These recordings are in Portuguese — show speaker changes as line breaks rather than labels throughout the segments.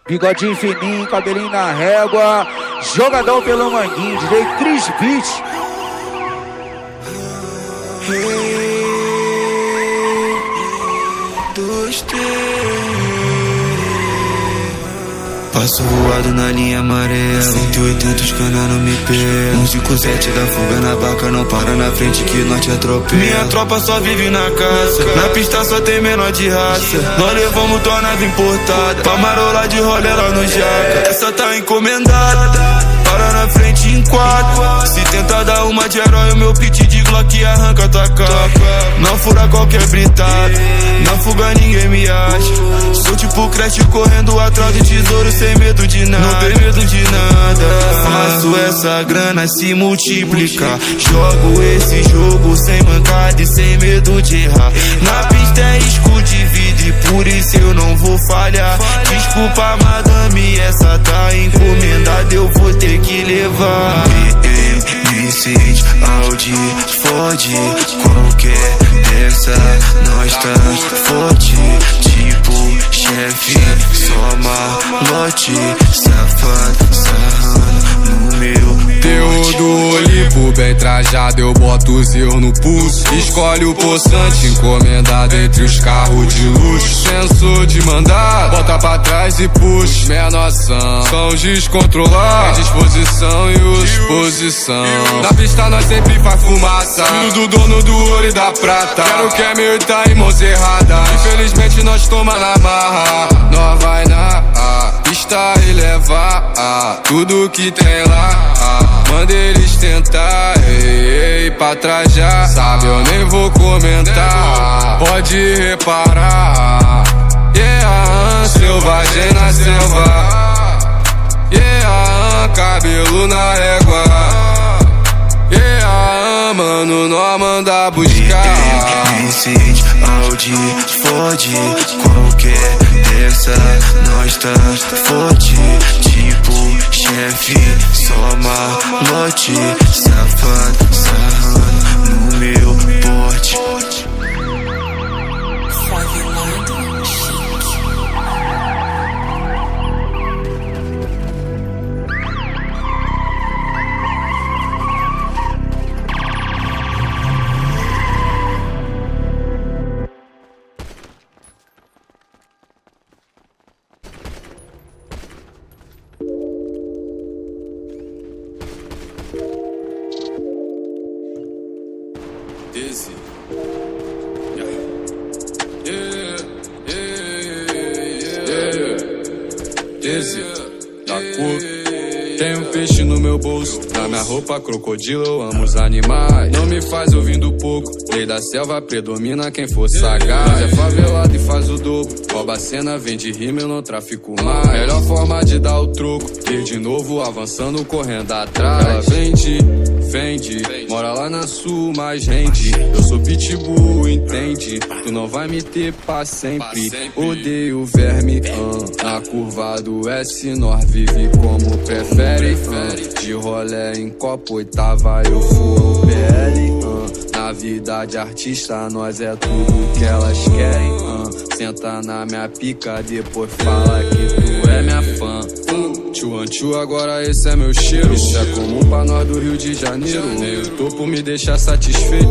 Bigodinho fininho, cabelinho na régua. Jogadão pelo manguinho, DJ Chris Beat.
Passo voado na linha amarela, 180 os cana não me pega. 157 da fuga na barca, não para na frente que nós te atropela. Minha tropa só vive na caça, na pista só tem menor de raça. Nós levamos tua nave importada, pra marolar de rolê lá no Jaca. Essa tá encomendada, para na frente em quatro. Se tentar dar uma de herói, o meu pit de Glock arranca tua capa. Não fura qualquer britada, na fuga ninguém me acha. Sou tipo Crash correndo atrás do tesouro sem medo de nada. Não tem medo de nada. Faço essa grana se multiplicar. Jogo esse jogo sem mancada e sem medo de errar. Na pista é risco de vida e por isso eu não vou falhar. Desculpa madame, essa tá encomendada, eu vou ter que levar. Mercedes, Audi, Ford, qualquer dessa nós tá forte. Tipo chefe, só malote, safado, sarrando no meu
Teu do Olimpo, bem trajado, eu boto o zero no pulso. Escolhe o poçante, encomendado entre os carros de luxo. Sensor de mandar, bota pra trás e puxa. Menor são descontrolados, disposição e exposição. Na pista nós sempre faz fumaça, filho do dono do ouro e da prata. Quero que é meu e tá em mãos erradas. Infelizmente nós toma na marra. Nós vai na pista e levar tudo que tem lá. Manda eles tentar, ei, pra trás já sabe, eu nem vou comentar. Pode reparar, yeah, selvagem na selva, yeah, cabelo na régua, yeah, mano, nós manda buscar.
Mercedes, Audi, Ford, qualquer dessa nós tá forte. Tipo chefe, só malote, safado, sarrando no meu porte.
Dizzy. Dizzy, da cor. Tenho peixe no meu bolso, na minha roupa crocodilo, eu amo os animais. Não me faz ouvindo pouco, lei da selva predomina quem for sagaz. Nós é favelado e faz o dobro, rouba a cena, vende rima, eu não trafico mais. Melhor forma de dar o troco, ir de novo avançando, correndo atrás. Ela vende, mora lá na sul, mas rende. Eu sou pitbull, entende? Tu não vai me ter pra sempre. Odeio verme, na curva do S, nós vive como prefere. De rolé em copo, oitava eu furo PL. Na vida de artista, nós é tudo que elas querem. Senta na minha pica, depois fala que tu é minha fã. Tchu, agora esse é meu cheiro. Isso é comum pra nós do Rio de Janeiro. Nem o topo me deixa satisfeito.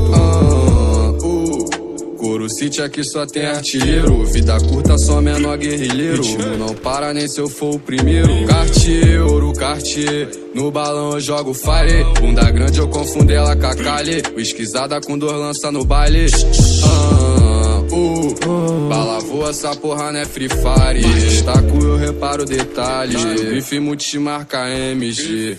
Coro City aqui só tem artilheiro. Vida curta, só menor guerrilheiro. Ritmo não para nem se eu for o primeiro. Cartier, ouro Cartier. No balão eu jogo fire. Bunda grande eu confundo ela com a Kali. Whiskyzada com dor lança no baile. Bala voa, essa porra não é Free Fire. Destaco, eu reparo detalhes. Bife multimarca MG.